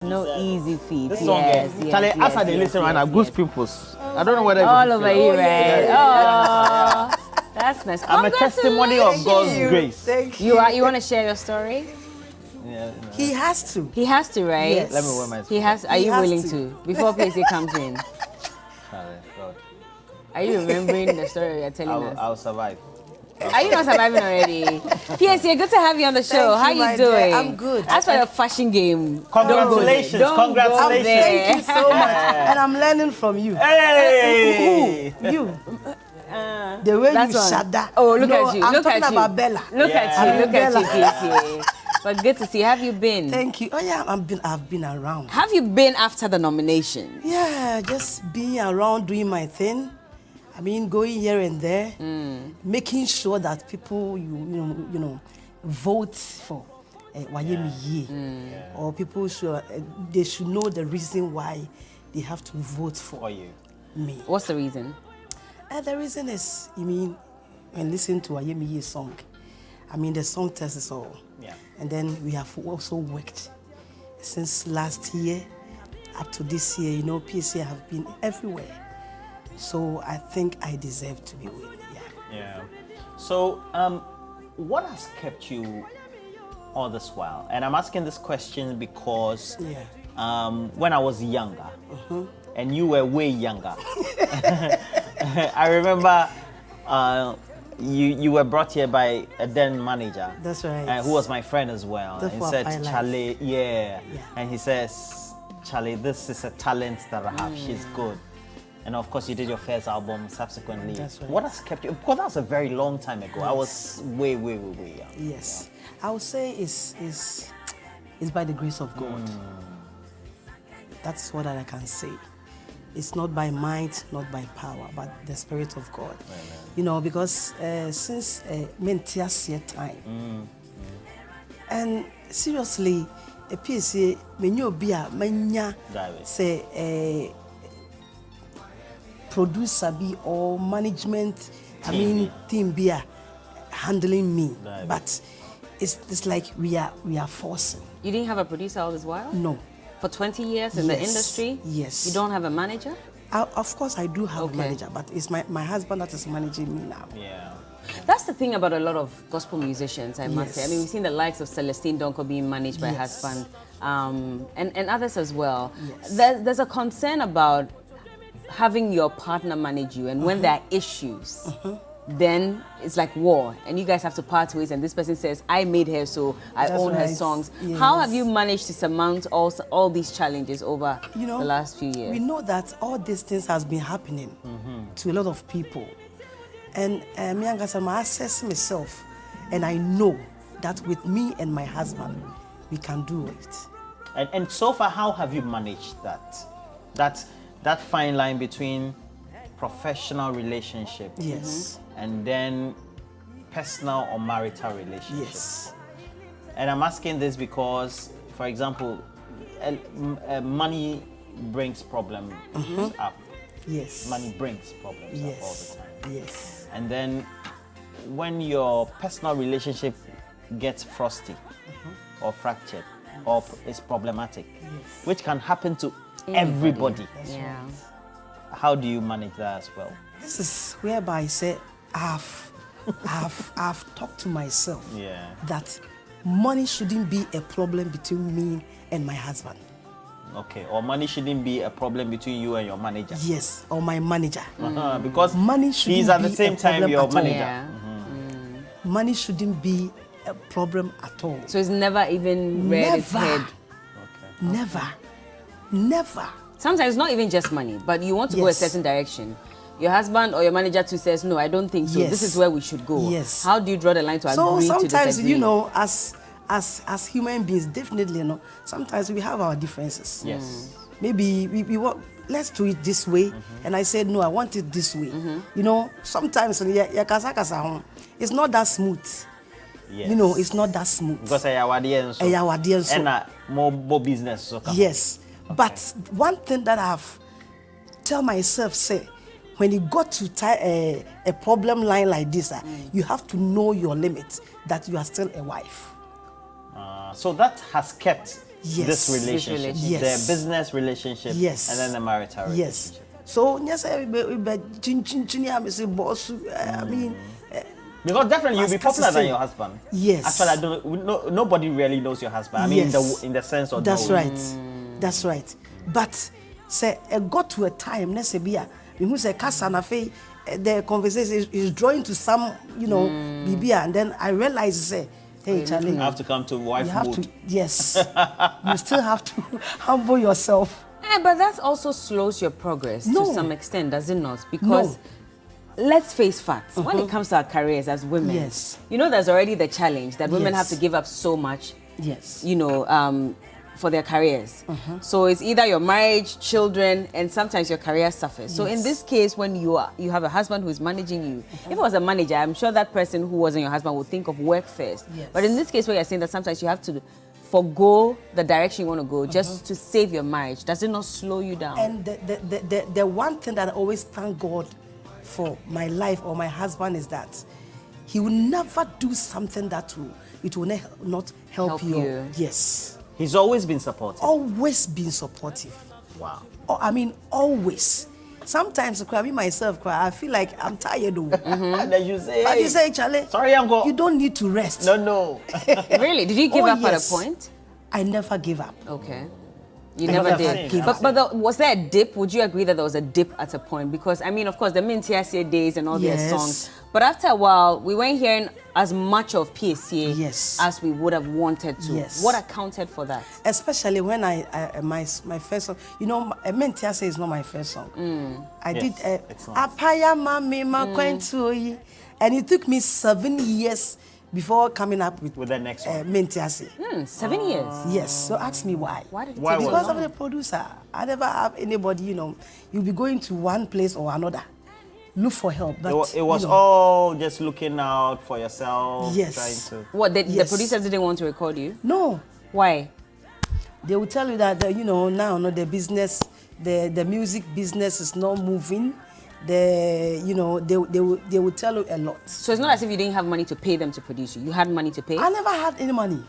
No easy feat. This song, Charlie, after they listen right now, Goose Peoples. I don't know whether all over you, right? Oh, that's nice. I'm a testimony of God's grace. Thank you. You want to share your story? Yeah, no. He has to. He has to, right? Yes. Let me wear my. He has. Are you willing to? Before Piesie comes in. God. Are you remembering the story you're telling us? I'll survive. Are you not surviving already? Piesie, good to have you on the show. How you doing? I'm good. As for your fashion game, congratulations. Congratulations. Thank you so much. And I'm learning from you. Hey! You. The way you shut that. Oh, look at you. I'm look talking at about you. Bella. Look at you. Look at you, Piesie. But good to see you. Have you been? Thank you. Oh yeah, I've been around. Have you been after the nomination? Yeah, just being around, doing my thing. I mean, going here and there, making sure that people, you know, vote for Wayemi or people should they should know the reason why they have to vote for me. What's the reason? The reason is, you mean, when listening to Wayemi's song, I mean, the song tells us all. Yeah. And then we have also worked since last year up to this year. You know, Piesie have been everywhere. So I think I deserve to be winning. Yeah. So, what has kept you all this while? And I'm asking this question because when I was younger, and you were way younger, I remember you were brought here by a then manager. That's right. Who was my friend as well. And he said, Charlie, yeah. And he says, Charlie, this is a talent that I have. She's good. And of course, you did your first album subsequently. That's right. What has kept you? Because that was a very long time ago. Yes. I was way young. Yes. Yeah. I would say it's by the grace of God. That's what I can say. It's not by might, not by power, but the Spirit of God. Amen. You know, because since Mentia's time, and seriously, a Piesie, menya say producer be or management, team be handling me, but it's like we are forcing. You didn't have a producer all this while? No. For 20 years in the industry? Yes. You don't have a manager? Of course I do have a manager, but it's my husband that is managing me now. Yeah. That's the thing about a lot of gospel musicians, I must say. I mean, we've seen the likes of Celestine Donko being managed by her husband, and others as well. Yes. There's a concern about having your partner manage you, and when there are issues, then it's like war, and you guys have to part ways, and this person says, I made her, so I own her songs. Yes. How have you managed to surmount all these challenges over the last few years? We know that all these things has been happening to a lot of people. And me and I assess myself, and I know that with me and my husband, we can do it. And so far, how have you managed that fine line between professional relationship and then personal or marital relationship? Yes. And I'm asking this because, for example, money brings problems up. Yes. Money brings problems up all the time. Yes. And then when your personal relationship gets frosty or fractured or is problematic, which can happen to everybody. Yeah. How do you manage that as well? This is whereby I say I've talked to myself that money shouldn't be a problem between me and my husband. Okay, or money shouldn't be a problem between you and your manager. Yes, or my manager. Because money shouldn't he's at the be same a time your manager. Yeah. Money shouldn't be a problem at all. So it's never even reared its head. Never. Sometimes it's not even just money, but you want to go a certain direction. Your husband or your manager too says, no, I don't think so. This is where we should go. Yes. How do you draw the line to agree to disagree? So sometimes, as human beings, definitely, sometimes we have our differences. Yes. Maybe we want, let's do it this way, and I said, no, I want it this way. Sometimes it's not that smooth. Yes. It's not that smooth. Because and more business. Yes. Okay. But one thing that I've tell myself, say, when you got to a problem line like this, you have to know your limit, that you are still a wife. So that has kept this relationship, Yes. the business relationship, Yes. and then the marital Yes. relationship. So yes, I mean, Because definitely you'll be As popular Cassie than say, your husband. yes. Actually, I don't. Nobody really knows your husband. I mean, Yes. in the sense of That's no. right. That's right. But say it got to a time, let's say, who say Kasanafe, the conversation is drawing to some, Bibia, and then I realized, say, hey, Charlie, You have to come to wife you have mode. to, yes, you still have to humble yourself. But that also slows your progress No. to some extent, does it not? Because let's face facts. When it comes to our careers as women, Yes. there's already the challenge that women have Yes. to give up so much, Yes. for their careers. So it's either your marriage, children, and sometimes your career suffers. So in this case, when you have a husband who is managing you, if it was a manager, I'm sure that person who wasn't your husband would think of work first. Yes. But in this case, where you're saying that sometimes you have to forgo the direction you want to go just to save your marriage, does it not slow you down? And the one thing that I always thank God for my life or my husband is that he will never do something that will not help you. Yes. He's always been supportive. Always been supportive. Wow. I mean, always. Sometimes, me myself, I feel like I'm tired. And then you say, But hey, you say, Charlie, sorry, uncle. you don't need to rest. No. Really? Did you give up yes. at a point? I never give up. Okay. You Because never I've did. seen, But was there a dip? Would you agree that there was a dip at a point? Because, I mean, of course, the Piesie days and all their Yes. songs. But after a while, we weren't hearing as much of Piesie Yes. as we would have wanted to. Yes. What accounted for that? Especially when my first song, Piesie is not my first song. I Yes, did it's not. Apaya Mami Makwentuoyi, and it took me 7 years before coming up with the next one. Piesie. 7 years. Yes, so ask me why. Why did it Why take so was Because long? of the producer. I never have anybody, you'll be going to one place or another, look for help. But, It was all just looking out for yourself, Yes. trying to. What, the Yes. producers didn't want to record you? No, Why? they will tell you that, now the business, the music business is not moving. They will tell you a lot. So it's not as if you didn't have money to pay them to produce you. You had money to pay? I never had any money.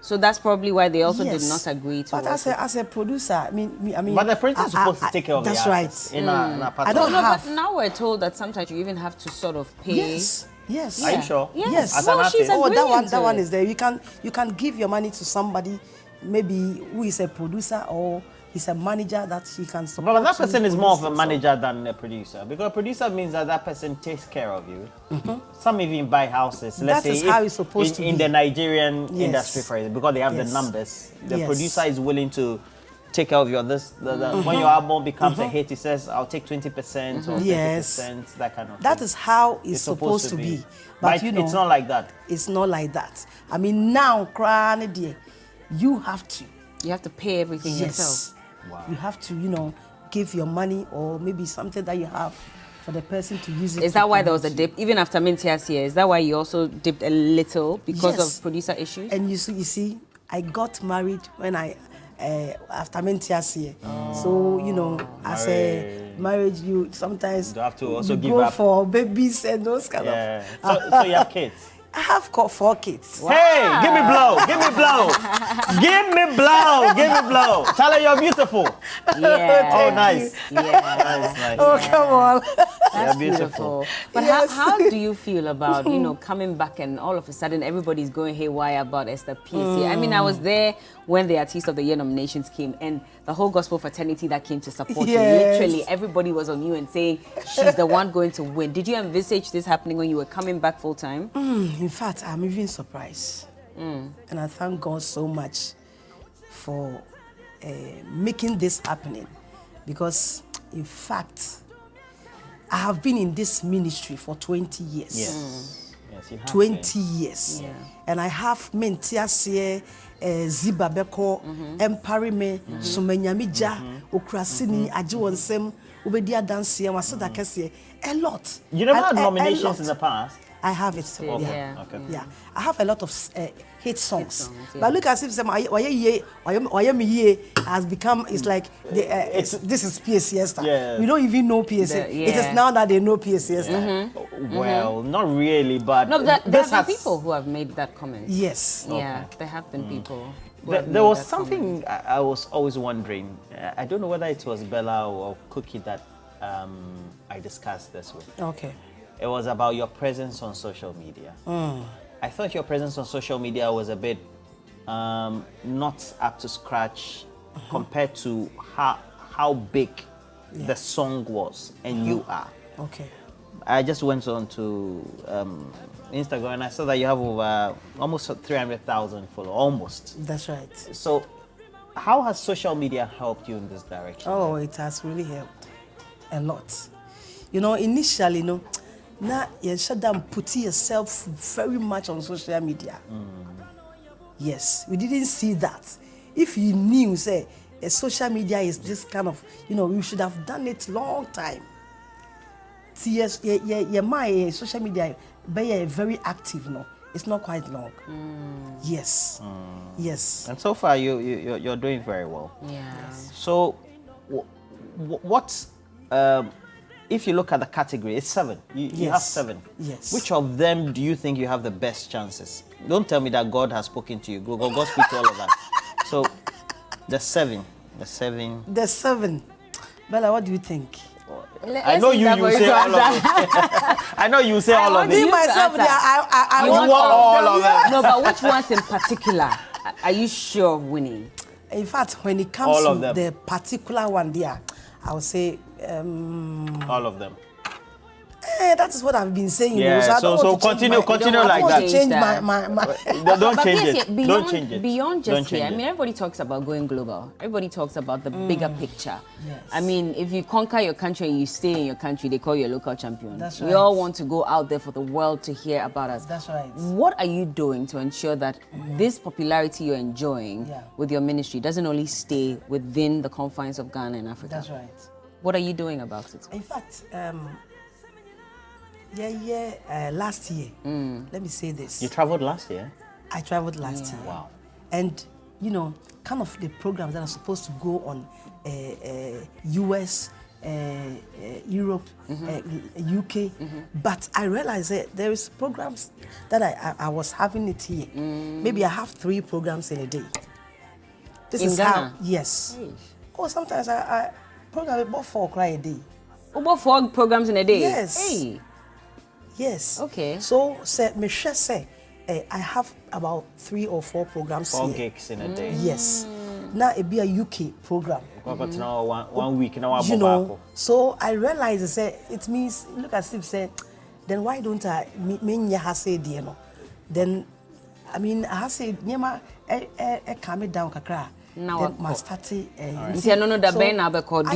So that's probably why they also did Yes. not agree to But work as a producer, I mean. But the producer is supposed to take care of that's the right. artists in a part I don't No, have. but now we're told that sometimes you even have to sort of pay. Yes. Are you sure? Yes. As Well, an she's artist? Oh, agreeing that to one it. is there. You can give your money to somebody, maybe who is a producer or he's a manager that he can support. But that person you is for more of a this. manager than a producer, because a producer means that person takes care of you. Some even buy houses. Let's That say is how it's supposed to in be. the Nigerian Yes. industry, for example, because they have the Yes. numbers. The Yes. producer is willing to take care of your when your album becomes a hit, he says, "I'll take 20% or 30%," that kind of. That thing. is how it's supposed to be. But it's not like that. It's not like that. I mean, now, you have to. You have to pay everything yourself. Yes. Wow. You have to, give your money or maybe something that you have for the person to use it. Is to that why there was a promote dip? Even after Piesie, is that why you also dipped a little because Yes. of producer issues? And you see, I got married when after Piesie. So, as a marriage, you sometimes You have to also you give go up. for babies and those kind Yeah. of. So you have kids. I have got 4 kids. Hey, give me blow, give me blow, give me blow, give me blow. Charlie, you're beautiful. Yeah. Oh, nice. Yeah. Nice. Oh, come on. That's You're beautiful. beautiful. But Yes. how do you feel about, coming back and all of a sudden everybody's going haywire about Esther Piesie? I mean, I was there when the Artist of the Year nominations came and the whole gospel fraternity that came to support you. Yes. Literally, everybody was on you and saying she's the one going to win. Did you envisage this happening when you were coming back full time? In fact, I'm even surprised. And I thank God so much for making this happening. Because, in fact, I have been in this ministry for 20 years. Yes. Yes, you have 20 years. Yeah. And I have Piesie, Zibabeko, Emparime, Sumenyamija, Okrasini, Ajiwansem, Ubedia Dansia, Wasada Kessie, a lot. You never And had a nominations lot. in the past? I have it. Okay. Yeah. Okay. Yeah, I have a lot of hit songs. songs, yeah. But look as if some has become, it's like, this is Piesie Esther. Yeah. We don't even know Piesie. It yeah. is now that they know Piesie Esther. Well, not really, but No, there this have has been people who have made that comment. Yes. Yeah, there have been people. There was something I was always wondering. I don't know whether it was Bella or Cookie that I discussed this with. Okay. It was about your presence on social media. I thought your presence on social media was a bit not up to scratch compared to how big the song was and you are. Okay. I just went on to Instagram and I saw that you have over almost 300,000 followers, almost. That's right. So how has social media helped you in this direction? Oh, it has really helped a lot. You know, initially, now you should put yourself very much on social media. Yes, we didn't see that. If you knew, say, social media is this kind of, we should have done it long time. See, yes, my social media, be very active, no. It's not quite long. Yes, yes. And so far, you're doing very well. Yeah. So, if you look at the category, it's 7. You have 7. Yes. Which of them do you think you have the best chances? Don't tell me that God has spoken to you. God speak to all of us. So, the 7. The 7. The 7. Bella, what do you think? I know you say all of them. I know you say all of them. Me myself, I want all of them. No, but which ones in particular are you sure of winning? In fact, when it comes to the particular one there, I would say all of them. That is what I've been saying. Yeah, so continue like that. Change my don't change it. Don't change it. Beyond just here, I mean, everybody talks about going global. Everybody talks about the bigger picture. Yes. I mean, if you conquer your country and you stay in your country, they call you a local champion. That's We all want to go out there for the world to hear about us. That's right. What are you doing to ensure that this popularity you're enjoying with your ministry doesn't only stay within the confines of Ghana and Africa? That's right. What are you doing about it? In fact, last year, let me say this. You traveled last year? I traveled last year. Wow. And, kind of the programs that are supposed to go on US, Europe, UK. But I realized that there is programs that I was having it here. Maybe I have 3 programs in a day. This in is Ghana? how, yes. Oh, sometimes I program about 4 o'clock a day. About 4 programs in a day? Yes. Hey. Yes. Okay. So, I have about 3 or 4 programs 4 here. gigs in a day. Yes. Now it be a UK program. One week now. So I realized it means look as if then why don't I then I mean I have said Nyama calm it down kakra. Now then must start do you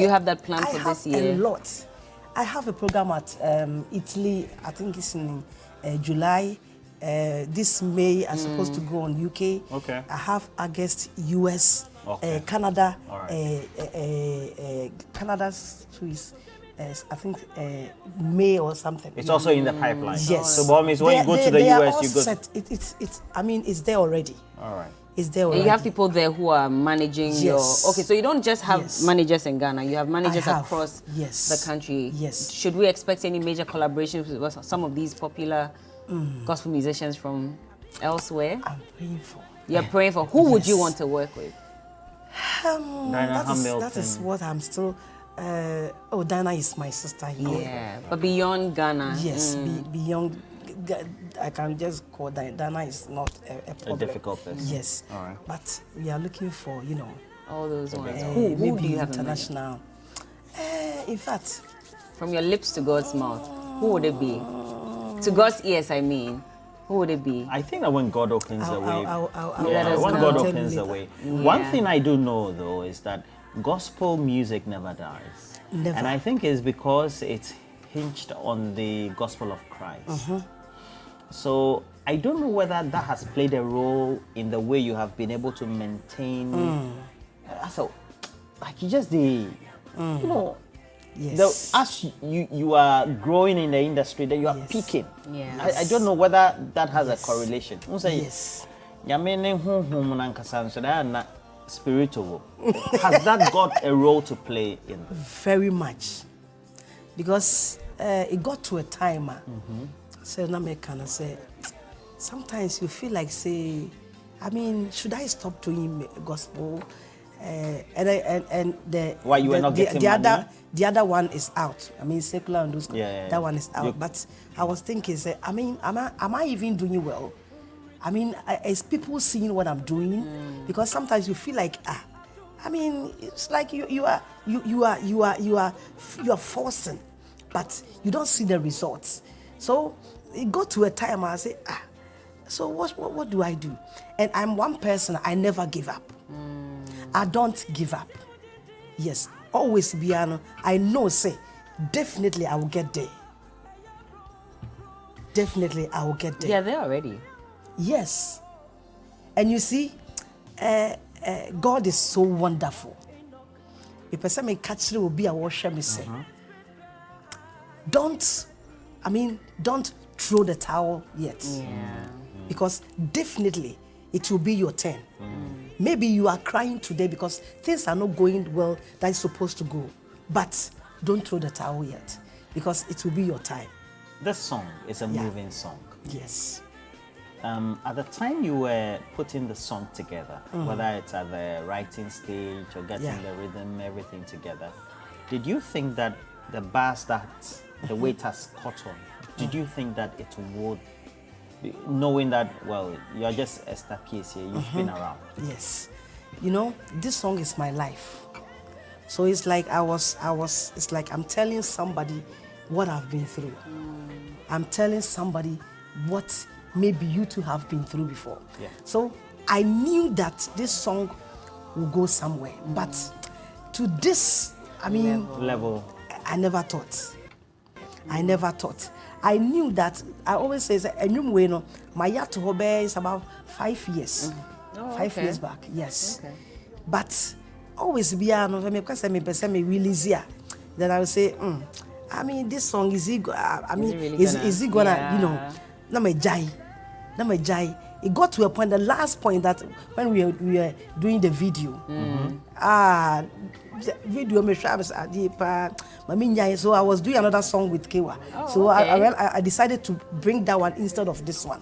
have that plan for this year? I have a lot. I have a program at Italy. I think it's in July. This May I'm supposed to go on UK. Okay. I have August US, Canada, Canada's Swiss. I think May or something. It's also in the pipeline. Yes. So, what means when you go to the US, you go. Set. I mean, it's there already. All right. It's there already. And you have people there who are managing your. Okay, so you don't just have managers in Ghana. You have managers across the country. Yes. Should we expect any major collaborations with some of these popular gospel musicians from elsewhere? I'm praying for. You're praying for. Who would you want to work with? That is what I'm still. Diana is my sister here. Yeah, but beyond Ghana. Yes, beyond. I can just call Diana is not a problem. A difficult person. Yes. All right. But we are looking for all those ones. Who do you have international? In fact, from your lips to God's mouth, who would it be? To God's ears, I mean. Who would it be? I think that when God opens the way, when God opens the way. One thing I do know though is that gospel music never dies. Never. And I think it's because it's hinged on the gospel of Christ. So I don't know whether that has played a role in the way you have been able to maintain. So, like you just yes. As you are growing in the industry, that you are peaking. Yes. I don't know whether that has a correlation. Yes. Spiritual. Has that got a role to play in this? Very much. Because it got to a time, so now I say, sometimes you feel like, say, I mean, should I stop doing gospel? And the Why you were not getting money? The other one is out. I mean, secular and those. Yeah. That one is out. But I was thinking, I mean, am I even doing well? I mean, is people seeing what I'm doing? Because sometimes you feel like I mean, it's like you are forcing, but you don't see the results. So it got to a time I say, so what do I do? And I'm one person, I never give up. I don't give up. Yes, always be I know, say, definitely I will get there. Definitely I will get there. Yeah, they're already. Yes. And you see, God is so wonderful. A person may catch will be a washer, me say. Don't throw the towel yet. Yeah. Because definitely it will be your turn. Maybe you are crying today because things are not going well that is supposed to go. But don't throw the towel yet, because it will be your time. This song is a moving song. Yes. At the time you were putting the song together, whether it's at the writing stage or getting the rhythm, everything together, did you think that the bars that the weight has caught on, did you think that it would, knowing that, well, you're just Esther Piesie, you've been around? Yes. You know, this song is my life. So it's like it's like I'm telling somebody what I've been through. I'm telling somebody what maybe you two have been through before. Yeah. So I knew that this song will go somewhere. But to this, I mean, level. I never thought. I knew that, I always say, my year to Hobe is about 5 years. 5 years back, yes. Okay. But always be because I'm release here. Then I will say, I mean, this song is he gonna, you know, na me jai. It got to a point, the last point, that when we were doing the video, so I was doing another song with Kewa. So I decided to bring that one instead of this one.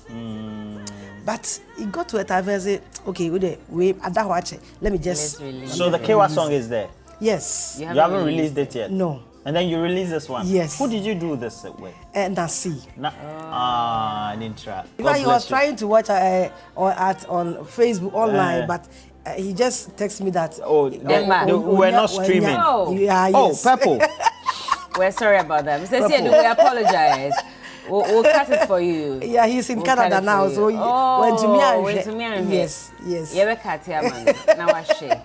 But it got to a time where I said, okay, let me just. So the Kewa song is there? Yes. You haven't released it yet? No. And then you release this one? Yes. Who did you do this with? Nasi. Nintra. Because he was trying to watch on Facebook online, but he just texted me that. We're not streaming. Yeah, yes. Purple. We're sorry about that. Mr. Siedu, we apologize. We'll cut it for you. Yeah, he's in Canada now, so he went to me and yes. Yeah, we cut here, man. Now I share.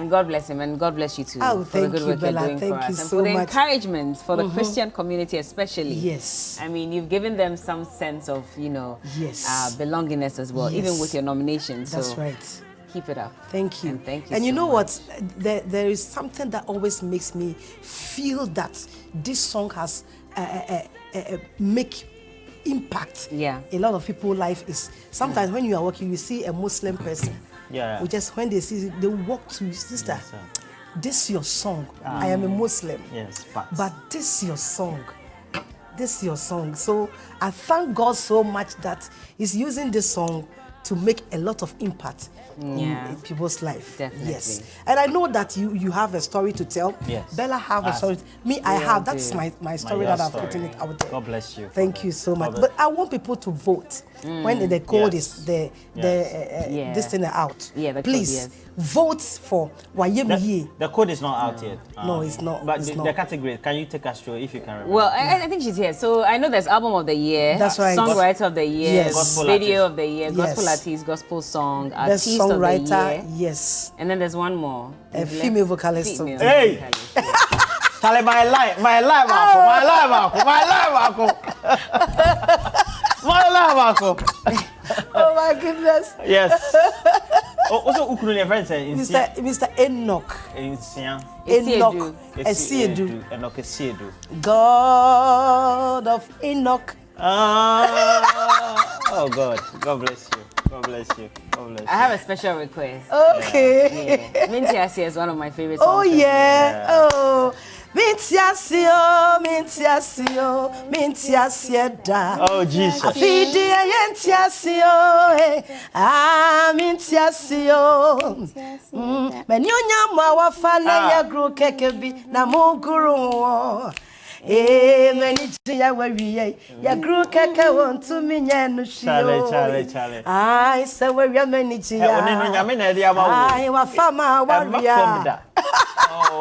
God bless him, and God bless you too for the good work you're doing for us, and for the encouragement for the Christian community especially. Yes. I mean, you've given them some sense of, belongingness as well, even with your nominations. That's right. Keep it up. Thank you. And thank you. And you so know much. what? There is something that always makes me feel that this song has make impact. Yeah. A lot of people's life is sometimes when you are working, you see a Muslim person. Yeah. Just when they see it, they walk to you, sister. Yes, this is your song. I am a Muslim. Yes, but this is your song. This is your song. So I thank God so much that He's using this song to make a lot of impact in people's life. Definitely. Yes. And I know that you have a story to tell. Yes. Bella have a story. Me, I have. That's my story that I've put it out there. God bless you. Thank you so much. But I want people to vote when the code is this thing out. Yeah, the please code, vote for Wayemi. The code is not out yet. No, it's not. But it's the category, can you take us through if you can remember? Well, I think she's here. So I know there's album of the year, that's right, songwriter of the year, Gospel video artist of the year, gospel artist, gospel song, artist best songwriter, of the year. yes. And then there's one more. A female vocalist. Hey! Tell my life, Oh my goodness. Yes. Also, who your friend say? Mr. Enoch. Enoch Esiedu. Enoch Esiedu. God of Enoch. Oh God. God bless you. God bless you. God bless you. I have a special request. Okay. Minty Asia is one of my favorite songs. Oh yeah. Oh. Mintiasio, mintiasio, mintiasieda. Oh, Jesus. Afidi yentiasio, mintiasio. Menyonya mawafana ya gru kekebi na muguru. Menijia wawiye ya gru keke wontu minyenu shio. Chale. Ai se wawiya menijia. Onino nyame na edi ama wo. Ai wafama wawiya.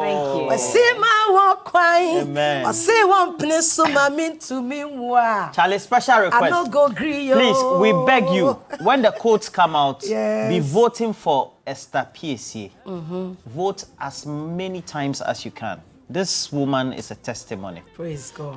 Thank you. Wasima wakwai. Amen. Wasi one place so mami to me wa. Charlie, special request. I no go gree yo. Please, we beg you, when the quotes come out, Yes. be voting for Esther Piesie. Vote as many times as you can. This woman is a testimony. Praise God.